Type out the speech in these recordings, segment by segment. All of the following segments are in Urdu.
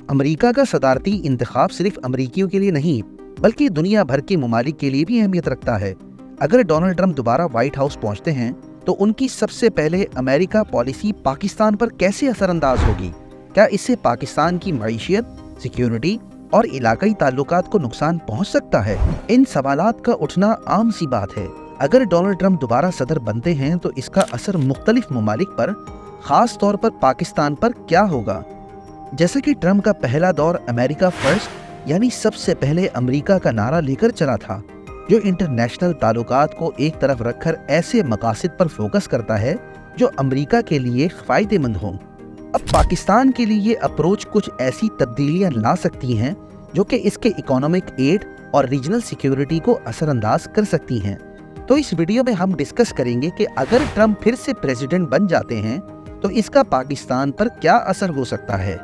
امریکہ کا صدارتی انتخاب صرف امریکیوں کے لیے نہیں بلکہ دنیا بھر کے ممالک کے لیے بھی اہمیت رکھتا ہے۔ اگر ڈونلڈ ٹرمپ دوبارہ وائٹ ہاؤس پہنچتے ہیں تو ان کی سب سے پہلے امریکہ پالیسی پاکستان پر کیسے اثر انداز ہوگی؟ کیا اس سے پاکستان کی معیشت، سیکیورٹی اور علاقائی تعلقات کو نقصان پہنچ سکتا ہے؟ ان سوالات کا اٹھنا عام سی بات ہے۔ اگر ڈونلڈ ٹرمپ دوبارہ صدر بنتے ہیں تو اس کا اثر مختلف ممالک پر، خاص طور پر پاکستان پر کیا ہوگا؟ جیسا کہ ٹرمپ کا پہلا دور امریکہ فرسٹ یعنی سب سے پہلے امریکہ کا نعرہ لے کر چلا تھا، جو انٹرنیشنل تعلقات کو ایک طرف رکھ کر ایسے مقاصد پر فوکس کرتا ہے جو امریکہ کے لیے فائدہ مند ہوں۔ اب پاکستان کے لیے یہ اپروچ کچھ ایسی تبدیلیاں لا سکتی ہیں جو کہ اس کے اکنامک ایڈ اور ریجنل سیکیورٹی کو اثر انداز کر سکتی ہیں۔ تو اس ویڈیو میں ہم ڈسکس کریں گے کہ اگر ٹرمپ پھر سے پریزیڈنٹ بن جاتے ہیں تو اس کا پاکستان پر کیا اثر ہو سکتا ہے۔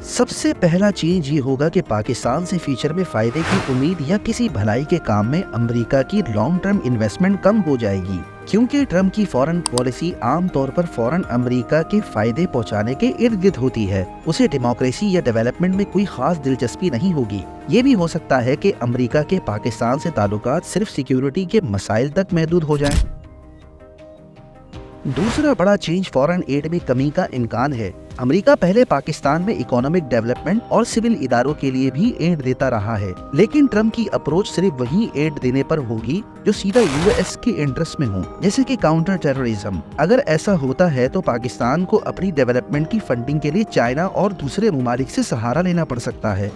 سب سے پہلا چینج یہ ہوگا کہ پاکستان سے فیوچر میں فائدے کی امید یا کسی بھلائی کے کام میں امریکہ کی لانگ ٹرم انویسٹمنٹ کم ہو جائے گی، کیونکہ ٹرمپ کی فورن پالیسی عام طور پر فورن امریکہ کے فائدے پہنچانے کے ارد گرد ہوتی ہے۔ اسے ڈیموکریسی یا ڈیولپمنٹ میں کوئی خاص دلچسپی نہیں ہوگی۔ یہ بھی ہو سکتا ہے کہ امریکہ کے پاکستان سے تعلقات صرف سیکیورٹی کے مسائل تک محدود ہو جائیں۔ دوسرا بڑا چینج فورن ایڈ میں کمی کا امکان ہے۔ امریکہ پہلے پاکستان میں اکنامک ڈیولپمنٹ اور سول اداروں کے لیے بھی ایڈ دیتا رہا ہے، لیکن ٹرمپ کی اپروچ صرف وہی ایڈ دینے پر ہوگی جو سیدھا یو ایس کے انٹرسٹ میں ہوں، جیسے کہ کاؤنٹر ٹیررزم۔ اگر ایسا ہوتا ہے تو پاکستان کو اپنی ڈیولپمنٹ کی فنڈنگ کے لیے چائنا اور دوسرے ممالک سے سہارا لینا پڑ سکتا ہے۔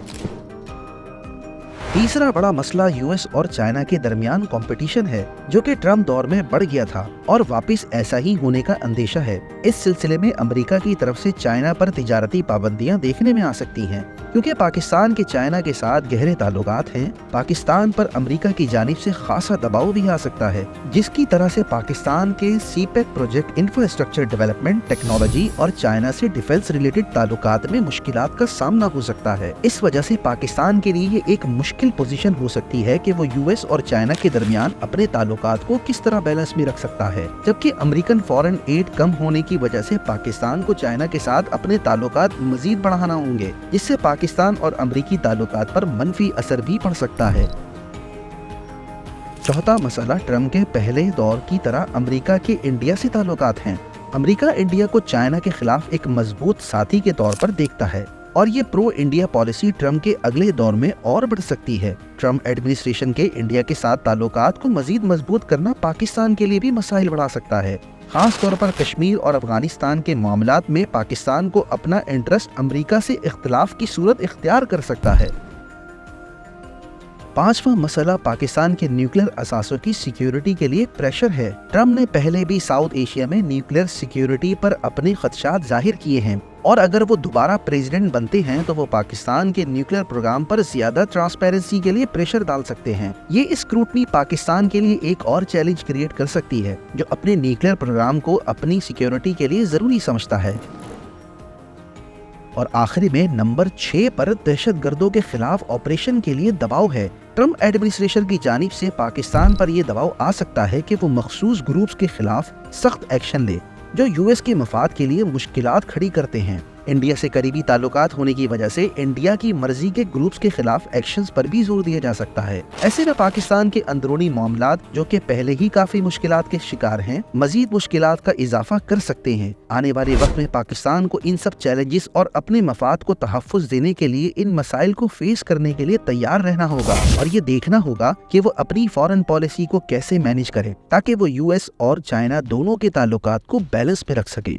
تیسرا بڑا مسئلہ یو ایس اور چائنا کے درمیان کمپٹیشن ہے، جو کہ ٹرمپ دور میں بڑھ گیا تھا اور واپس ایسا ہی ہونے کا اندیشہ ہے۔ اس سلسلے میں امریکہ کی طرف سے چائنا پر تجارتی پابندیاں دیکھنے میں آ سکتی ہیں، کیونکہ پاکستان کے چائنا کے ساتھ گہرے تعلقات ہیں۔ پاکستان پر امریکہ کی جانب سے خاصا دباؤ بھی آ سکتا ہے، جس کی طرح سے پاکستان کے CPEC project, infrastructure development, technology اور چائنا سے ڈیفنس ریلیٹڈ تعلقات میں مشکلات کا سامنا ہو سکتا ہے۔ اس وجہ سے پاکستان کے لیے یہ ایک مشکل پوزیشن ہو سکتی ہے کہ وہ یو ایس اور چائنا کے درمیان اپنے تعلقات کو کس طرح بیلنس میں رکھ سکتا ہے، جبکہ امریکن فورن ایڈ کم ہونے کی وجہ سے پاکستان کو چائنا کے ساتھ اپنے تعلقات مزید بڑھانا ہوں گے، جس سے پاکستان اور امریکی تعلقات پر منفی اثر بھی پڑ سکتا ہے۔ چوتھا مسئلہ ٹرمپ کے پہلے دور کی طرح امریکہ کے انڈیا سے تعلقات ہیں۔ امریکہ انڈیا کو چائنا کے خلاف ایک مضبوط ساتھی کے طور پر دیکھتا ہے، اور یہ پرو انڈیا پالیسی ٹرمپ کے اگلے دور میں اور بڑھ سکتی ہے۔ ٹرمپ ایڈمنسٹریشن کے انڈیا کے ساتھ تعلقات کو مزید مضبوط کرنا پاکستان کے لیے بھی مسائل بڑھا سکتا ہے، خاص طور پر کشمیر اور افغانستان کے معاملات میں پاکستان کو اپنا انٹرسٹ امریکہ سے اختلاف کی صورت اختیار کر سکتا ہے۔ پانچواں مسئلہ پاکستان کے نیوکلیر اثاثوں کی سیکیورٹی کے لیے پریشر ہے۔ ٹرمپ نے پہلے بھی ساؤتھ ایشیا میں نیوکلیر سیکیورٹی پر اپنے خدشات ظاہر کیے ہیں، اور اگر وہ دوبارہ پریزیڈنٹ بنتے ہیں تو وہ پاکستان کے نیوکلیر پروگرام پر زیادہ ٹرانسپیرنسی کے لیے پریشر ڈال سکتے ہیں۔ یہ اسکروٹنی پاکستان کے لیے ایک اور چیلنج کریٹ کر سکتی ہے، جو اپنے نیوکلیر پروگرام کو اپنی سیکیورٹی کے لیے ضروری سمجھتا ہے۔ اور آخری میں نمبر 6 پر دہشت گردوں کے خلاف آپریشن کے لیے دباؤ ہے۔ ٹرمپ ایڈمنسٹریشن کی جانب سے پاکستان پر یہ دباؤ آ سکتا ہے کہ وہ مخصوص گروپس کے خلاف سخت ایکشن لے جو یو ایس کے مفاد کے لیے مشکلات کھڑی کرتے ہیں۔ انڈیا سے قریبی تعلقات ہونے کی وجہ سے انڈیا کی مرضی کے گروپس کے خلاف ایکشنز پر بھی زور دیا جا سکتا ہے۔ ایسے میں پاکستان کے اندرونی معاملات، جو کہ پہلے ہی کافی مشکلات کے شکار ہیں، مزید مشکلات کا اضافہ کر سکتے ہیں۔ آنے والے وقت میں پاکستان کو ان سب چیلنجز اور اپنے مفاد کو تحفظ دینے کے لیے ان مسائل کو فیس کرنے کے لیے تیار رہنا ہوگا، اور یہ دیکھنا ہوگا کہ وہ اپنی فورن پالیسی کو کیسے مینیج کرے تاکہ وہ یو ایس اور چائنا دونوں کے تعلقات کو بیلنس میں رکھ سکے۔